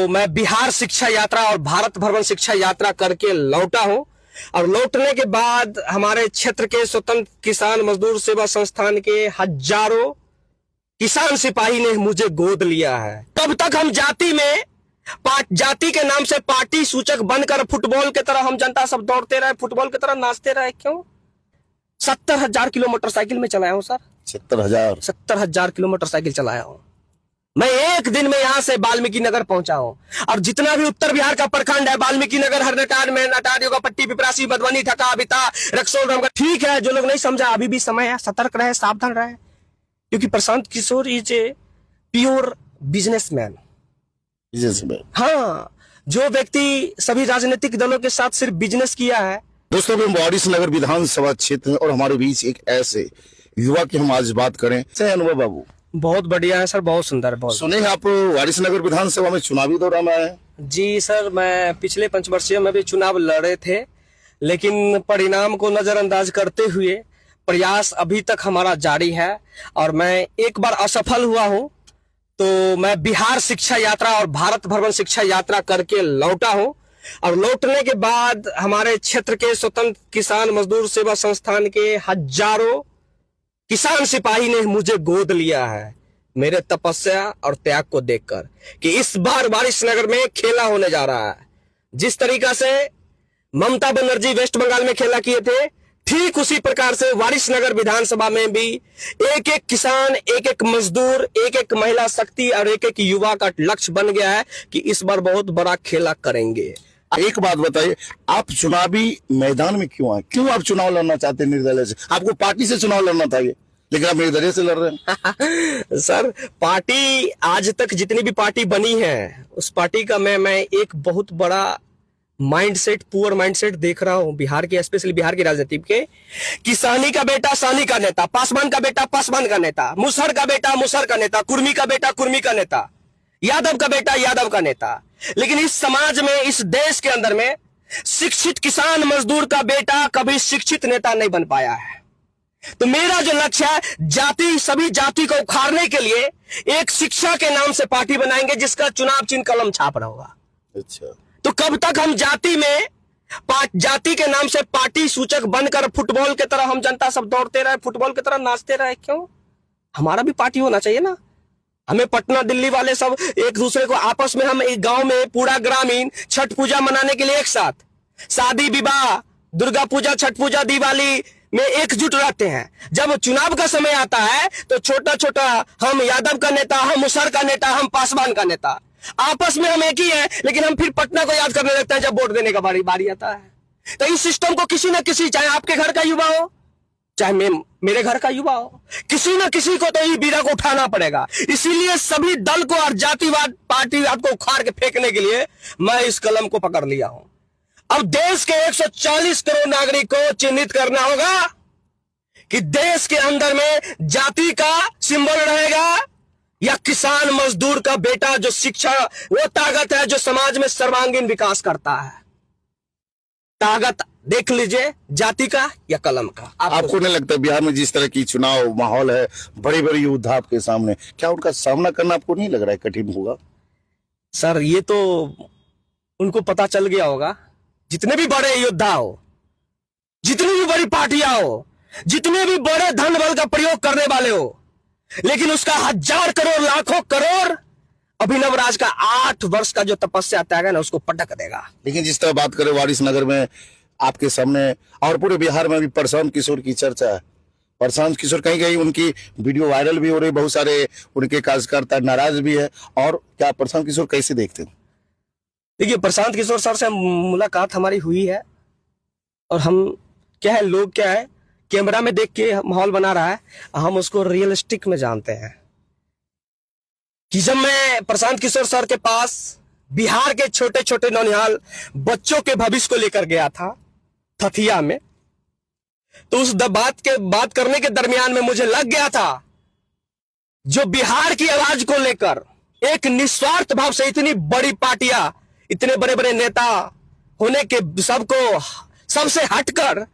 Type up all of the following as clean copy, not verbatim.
मैं बिहार शिक्षा यात्रा और भारत भ्रमण शिक्षा यात्रा करके लौटा हूं और लौटने के बाद हमारे क्षेत्र के स्वतंत्र किसान मजदूर सेवा संस्थान के हजारों किसान सिपाही ने मुझे गोद लिया है। तब तक हम जाति के नाम से पार्टी सूचक बनकर फुटबॉल की तरह हम जनता सब दौड़ते रहे, फुटबॉल की तरह नाचते रहे। क्यों? 70,000 किलोमीटर साइकिल में चलाया हूं सर। 70,000 किलोमीटर साइकिल चलाया हूं मैं। एक दिन में यहां से वाल्मीकि नगर पहुंचा हूं और जितना भी उत्तर बिहार का प्रखंड है, वाल्मीकि नगर, हरनटार में, नटार, योगापट्टी, पिपरासी, मधुबनी, ढका, बिता, रक्सौल, रामगढ़। ठीक है, जो लोग नहीं समझा अभी भी समय है, सतर्क रहे, सावधान रहे, क्योंकि Prashant Kishor is a pure businessman. हाँ, जो व्यक्ति सभी राजनीतिक दलों के साथ सिर्फ बिजनेस किया है। दोस्तों, हम वारिसनगर विधानसभा क्षेत्र हैं और हमारे बीच एक ऐसे युवा की हम आज बात करें। अनुभव बाबू बहुत बढ़िया है सर, बहुत सुंदर। बहुत सुने आप वारिसनगर विधानसभा में चुनावी दौरा में आए? जी सर, मैं पिछले पंचवर्षीय में भी चुनाव लड़े थे, लेकिन परिणाम को नजरअंदाज करते हुए प्रयास अभी तक हमारा जारी है और मैं एक बार असफल हुआ हूं, तो मैं बिहार शिक्षा यात्रा और भारत भ्रमण शिक्षा यात्रा करके लौटा हूं और लौटने के बाद हमारे क्षेत्र के स्वतंत्र किसान मजदूर सेवा संस्थान के हजारों किसान सिपाही ने मुझे गोद लिया है मेरे तपस्या और त्याग को देखकर कि इस बार वारिसनगर में खेला होने जा रहा है। जिस तरीका से ममता बनर्जी वेस्ट बंगाल में खेला किए थे, ठीक उसी प्रकार से वारिसनगर विधानसभा में भी एक एक किसान, एक एक मजदूर, एक एक महिला शक्ति और एक एक युवा का लक्ष्य बन गया है कि इस बार बहुत बड़ा खेला करेंगे। एक बात बताइए, आप चुनावी मैदान में क्यों आए? क्यों आप चुनाव लड़ना चाहते हैं निर्दलीय से? आपको पार्टी से चुनाव लड़ना था, लेकिन आप निर्दलीय से लड़ रहे हैं। सर, पार्टी आज तक जितनी भी पार्टी बनी है, उस पार्टी का मैं एक बहुत बड़ा माइंडसेट, पुअर माइंडसेट देख रहा हूं बिहार के, स्पेशली बिहार की राजनीति के। कि सानी का बेटा सानी का नेता, पासवान का बेटा पासवान का नेता, मुसहर का बेटा मुसहर का नेता, कुर्मी का बेटा कुर्मी का नेता, यादव का बेटा यादव का नेता। लेकिन इस समाज में, इस देश के अंदर में शिक्षित किसान मजदूर का बेटा कभी शिक्षित नेता नहीं बन पाया है। तो मेरा जो लक्ष्य है, सभी जाति को उखाड़ने के लिए एक शिक्षा के नाम से पार्टी बनाएंगे जिसका चुनाव चिन्ह कलम छाप रहा होगा। अच्छा, तो कब तक हम जाति के नाम से पार्टी सूचक बनकर फुटबॉल की तरह हम जनता सब दौड़ते रहे, फुटबॉल की तरह नाचते रहे? क्यों? हमारा भी पार्टी होना चाहिए ना। हमें पटना दिल्ली वाले सब एक दूसरे को आपस में, हम एक गांव में पूरा ग्रामीण छठ पूजा मनाने के लिए एक साथ, शादी विवाह, दुर्गा पूजा, छठ पूजा, दिवाली में एकजुट रहते हैं। जब चुनाव का समय आता है तो छोटा छोटा, हम यादव का नेता, हम मुसहर का नेता, हम पासवान का नेता, आपस में हम एक ही है, लेकिन हम फिर पटना को याद करने लगते हैं जब वोट देने का बारी आता है। तो इस सिस्टम को किसी न किसी, चाहे आपके घर का युवा हो, चाहे मेरे घर का युवा हो, किसी न किसी को तो ये बीड़ा को उठाना पड़ेगा। इसीलिए सभी दल को और जातिवाद, पार्टीवाद को उखाड़ के फेंकने के लिए मैं इस कलम को पकड़ लिया हूं। अब देश के 140 करोड़ नागरिक को चिन्हित करना होगा कि देश के अंदर में जाति का सिंबल रहेगा या किसान मजदूर का बेटा, जो शिक्षा, वो ताकत है जो समाज में सर्वांगीण विकास करता है। ताकत देख लीजिए, जाति का या कलम का। आपको नहीं लगता बिहार में जिस तरह की चुनाव माहौल है, बड़े बड़े योद्धा आपके सामने, क्या उनका सामना करना आपको नहीं लग रहा है कठिन होगा? सर, ये तो उनको पता चल गया होगा। जितने भी बड़े योद्धा हो, जितनी भी बड़ी पार्टियां हो, जितने भी बड़े धन बल का प्रयोग करने वाले हो, लेकिन उसका 1000 करोड़, लाखों करोड़ अभिनव राज का 8 वर्ष का जो तपस्या त्याग है ना, उसको पटक देगा। लेकिन जिस तरह बात करें वारिसनगर में आपके सामने और पूरे बिहार में भी प्रशांत किशोर की चर्चा है। प्रशांत किशोर कहीं उनकी वीडियो वायरल भी हो रही, बहुत सारे उनके कार्यकर्ता नाराज भी है। और क्या प्रशांत किशोर कैसे देखते हैं? देखिए, प्रशांत किशोर सर से मुलाकात हमारी हुई है और हम क्या है, लोग क्या है, कैमरा में देख के माहौल बना रहा है, हम उसको रियलिस्टिक में जानते हैं। कि जब मैं प्रशांत किशोर सर के पास बिहार के छोटे छोटे नौनिहाल बच्चों के भविष्य को लेकर गया था थथिया में, तो उस बात करने के दरमियान में मुझे लग गया था, जो बिहार की आवाज को लेकर एक निस्वार्थ भाव से इतनी बड़ी पार्टियां, इतने बड़े बड़े नेता होने के सबको, सबसे हटकर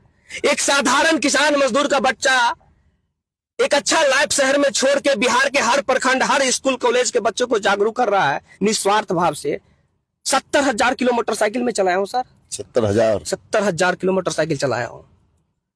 एक साधारण किसान मजदूर का बच्चा एक अच्छा लाइफ शहर में छोड़ के बिहार के हर प्रखंड, हर स्कूल कॉलेज के बच्चों को जागरूक कर रहा है निस्वार्थ भाव से, 70,000 किलो मोटरसाइकिल में चलाया हूं सर। 70,000? 70,000 किलो मोटरसाइकिल चलाया हूं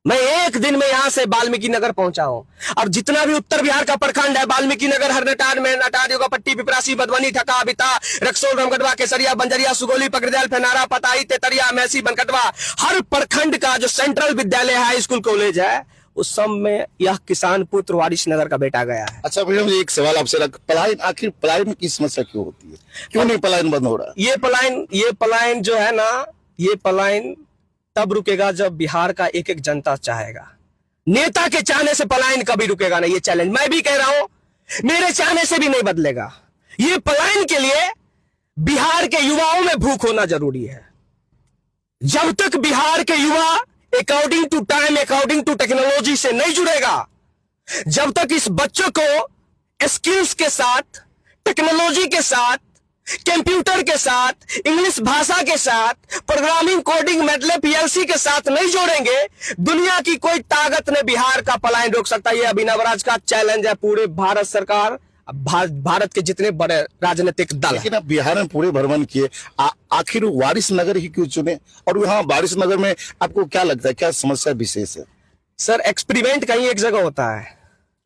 मैं। एक दिन में यहां से वाल्मीकि नगर पहुंचा हूं। और जितना भी उत्तर बिहार का प्रखंड है, वाल्मीकि नगर, हरनटार में, नटार, योगापट्टी, पिपरासी, मधुबनी, ढका, बिता, रक्सौल, रामगढ़वा, केसरिया, बंजरिया, सुगौली, पकड़दयाल, फेनारा, पताई, तेतरिया, मैसी, बनकटवा, हर प्रखंड का जो सेंट्रल विद्यालय है, स्कूल, कॉलेज है, उस सब में यह किसान पुत्र वारिस नगर का बेटा गया है। अच्छा भैया, मुझे एक सवाल आपसे रख, पलायन, आखिर पलायन की समस्या क्यों होती है? क्यों नहीं पलायन बंद हो रहा है? ये पलायन जो है ना, ये पलायन तब रुकेगा जब बिहार का एक एक जनता चाहेगा। नेता के चाहने से पलायन कभी रुकेगा नहीं। ये चैलेंज मैं भी कह रहा हूं, मेरे चाहने से भी नहीं बदलेगा। ये पलायन के लिए बिहार के युवाओं में भूख होना जरूरी है। जब तक बिहार के युवा according to time, according to technology से नहीं जुड़ेगा, जब तक इस बच्चों को स्किल्स के साथ, टेक्नोलॉजी के साथ, कंप्यूटर के साथ, इंग्लिश भाषा के साथ, प्रोग्रामिंग, कोडिंग, मैटलैब, पीएलसी के साथ नहीं जोड़ेंगे, दुनिया की कोई ताकत ने बिहार का पलायन रोक सकता। ये अभिनव राज का चैलेंज है पूरे भारत सरकार, भारत के जितने बड़े राजनीतिक दल। लेकिन आप बिहार में पूरे भ्रमण किए, आखिर वारिस नगर ही क्यों चुने? और यहाँ वारिस नगर में आपको क्या लगता है, क्या समस्या विशेष है? सर, एक्सपेरिमेंट कहीं एक जगह होता है,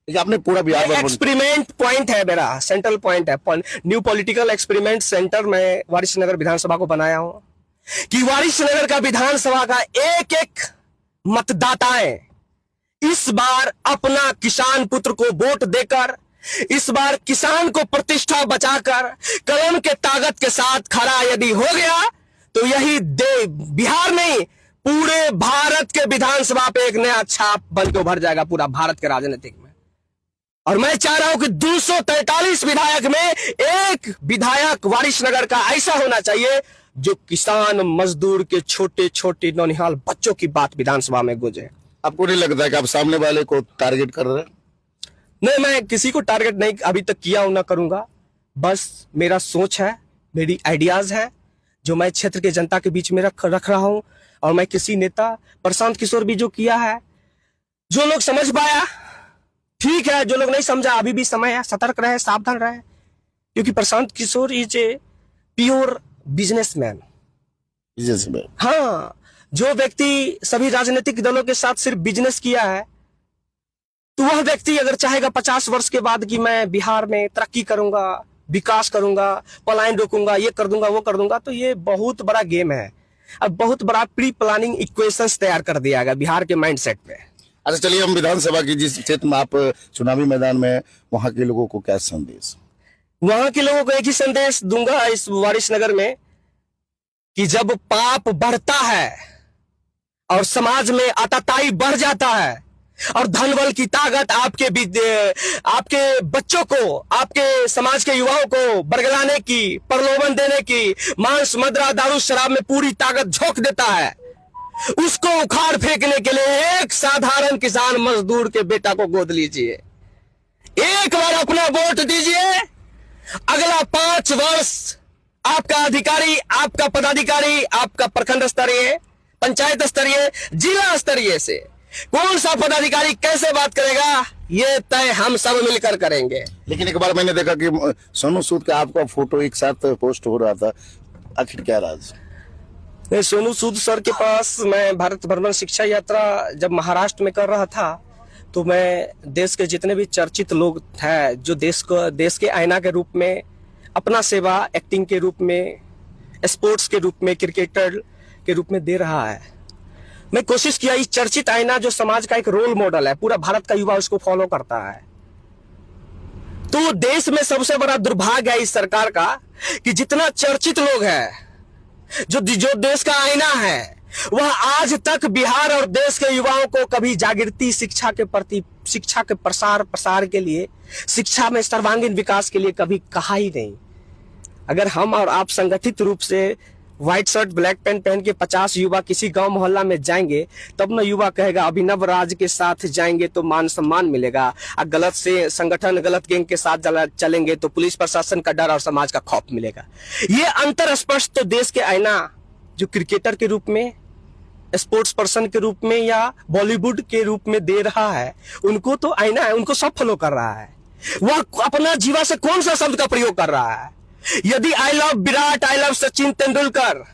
आपने पूरा बिहार एक्सपेरिमेंट पॉइंट है मेरा, सेंट्रल पॉइंट है, न्यू पॉलिटिकल एक्सपेरिमेंट सेंटर में वारिस नगर विधानसभा को बनाया हूं कि वारिस नगर का विधानसभा का एक एक मतदाताएं इस बार अपना किसान पुत्र को वोट देकर, इस बार किसान को प्रतिष्ठा बचाकर, कलम के ताकत के साथ खड़ा यदि हो गया तो यही बिहार नहीं, पूरे भारत के विधानसभा पे एक नया छाप बन के उभर जाएगा पूरा भारत के राजनीतिक में। और मैं चाह रहा हूं कि 243 विधायक में एक विधायक वारिस नगर का ऐसा होना चाहिए जो किसान मजदूर के छोटे छोटे नौनिहाल बच्चों की बात विधानसभा में गुंजे। आपको नहीं लगता है कि आप सामने वाले को टारगेट कर रहे हैं? नहीं, मैं किसी को टारगेट नहीं अभी तक किया हूं, ना करूंगा। बस मेरा सोच है, मेरी आइडियाज है जो मैं क्षेत्र के जनता के बीच में रख रहा हूं। और मैं किसी नेता, प्रशांत किशोर भी जो किया है, जो लोग समझ पाया ठीक है, जो लोग नहीं समझा अभी भी समय है, सतर्क रहे, सावधान रहे, क्योंकि Prashant Kishor is a pure businessman. हाँ, जो व्यक्ति सभी राजनीतिक दलों के साथ सिर्फ बिजनेस किया है, तो वह व्यक्ति अगर चाहेगा 50 वर्ष के बाद कि मैं बिहार में तरक्की करूंगा, विकास करूंगा, पलायन रोकूंगा, ये कर दूंगा, वो कर दूंगा, तो ये बहुत बड़ा गेम है। अब बहुत बड़ा प्री प्लानिंग इक्वेशंस तैयार कर दिया गया बिहार के माइंडसेट पे। अच्छा, चलिए हम विधानसभा की जिस क्षेत्र में आप चुनावी मैदान में, वहां के लोगों को क्या संदेश? वहां के लोगों को एक ही संदेश दूंगा इस वारिस नगर में कि जब पाप बढ़ता है और समाज में आतताई बढ़ जाता है और धन बल की ताकत आपके बच्चों को, आपके समाज के युवाओं को बरगलाने की, प्रलोभन देने की, मांस, मदिरा, दारू, शराब में पूरी ताकत झोंक देता है, उसको उखाड़ फेंकने के लिए एक साधारण किसान मजदूर के बेटा को गोद लीजिए, एक बार अपना वोट दीजिए। अगला 5 वर्ष आपका अधिकारी, आपका पदाधिकारी, आपका प्रखंड स्तरीय, पंचायत स्तरीय, जिला स्तरीय से कौन सा पदाधिकारी कैसे बात करेगा, ये तय हम सब मिलकर करेंगे। लेकिन एक बार मैंने देखा कि सोनू सूद का आपका फोटो एक साथ पोस्ट हो रहा था, आखिर क्या राज? सोनू सूद सर के पास मैं भारत भ्रमण शिक्षा यात्रा जब महाराष्ट्र में कर रहा था, तो मैं देश के जितने भी चर्चित लोग थे, जो देश के आईना के रूप में अपना सेवा एक्टिंग के रूप में, स्पोर्ट्स के रूप में, क्रिकेटर के रूप में दे रहा है, मैं कोशिश किया इस चर्चित आईना जो समाज का एक रोल मॉडल है, पूरा भारत का युवा उसको फॉलो करता है। तो देश में सबसे बड़ा दुर्भाग्य है इस सरकार का कि जितना चर्चित लोग हैं, जो देश का आईना है, वह आज तक बिहार और देश के युवाओं को कभी जागृति शिक्षा के प्रति, शिक्षा के प्रसार के लिए, शिक्षा में सर्वांगीण विकास के लिए कभी कहा ही नहीं। अगर हम और आप संगठित रूप से व्हाइट शर्ट ब्लैक पैंट पहन के 50 युवा किसी गांव मोहल्ला में जाएंगे, तब न युवा कहेगा अभिनव राज के साथ जाएंगे तो मान सम्मान मिलेगा, और गलत से संगठन, गलत गैंग के साथ चलेंगे तो पुलिस प्रशासन का डर और समाज का खौफ मिलेगा। ये अंतर स्पष्ट तो देश के आईना जो क्रिकेटर के रूप में, स्पोर्ट्स पर्सन के रूप में या बॉलीवुड के रूप में दे रहा है, उनको तो आईना है, उनको सब फॉलो कर रहा है। वह अपना जीवा से कौन सा शब्द का प्रयोग कर रहा है, यदि I love Virat, I love Sachin Tendulkar,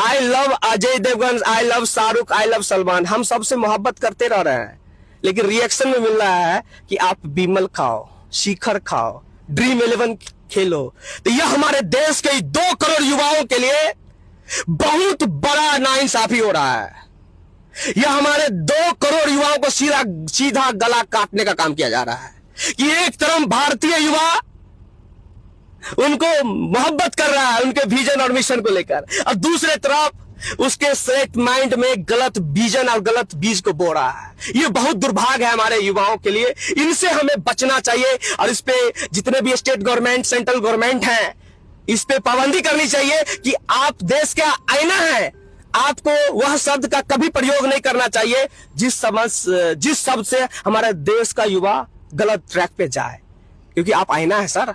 I love Ajay Devgan, I love Shahrukh, I love Salman, हम सबसे मोहब्बत करते रह रहे हैं, लेकिन रिएक्शन में मिल रहा है कि आप बिमल खाओ, शिखर खाओ, ड्रीम 11 खेलो। तो यह हमारे देश के 2 करोड़ युवाओं के लिए बहुत बड़ा नाइंसाफी हो रहा है। यह हमारे 2 करोड़ युवाओं को सीधा गला काटने का काम किया जा रहा है कि एक तरफ भारतीय युवा उनको मोहब्बत कर रहा है उनके विजन और मिशन को लेकर, और दूसरे तरफ उसके सेट माइंड में गलत विजन और गलत बीज को बो रहा है। ये बहुत दुर्भाग्य है हमारे युवाओं के लिए, इनसे हमें बचना चाहिए। और इस पे जितने भी स्टेट गवर्नमेंट, सेंट्रल गवर्नमेंट हैं, इस पे पाबंदी करनी चाहिए कि आप देश का आईना है, आपको वह शब्द का कभी प्रयोग नहीं करना चाहिए जिस शब्द से हमारे देश का युवा गलत ट्रैक पे जाए, क्योंकि आप आईना है सर।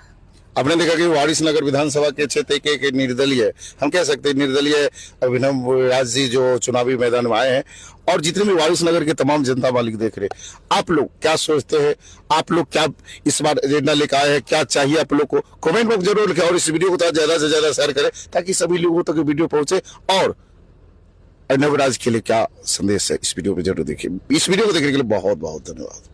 आपने देखा कि वारिसनगर विधानसभा के क्षेत्र के निर्दलीय, हम कह सकते हैं निर्दलीय अभिनव राज जी जो चुनावी मैदान में आए हैं, और जितने भी वारिसनगर के तमाम जनता मालिक देख रहे, आप लोग क्या सोचते हैं? आप लोग क्या इस बार एजेंडा लेकर आए हैं? क्या चाहिए आप लोग को? कमेंट बॉक्स जरूर लिखें और इस वीडियो को ज्यादा से ज्यादा शेयर करें ताकि सभी लोगों तक वीडियो पहुंचे। और अभिनव राज के लिए क्या संदेश है इस वीडियो में जरूर देखिए। इस वीडियो को देखने के लिए बहुत बहुत धन्यवाद।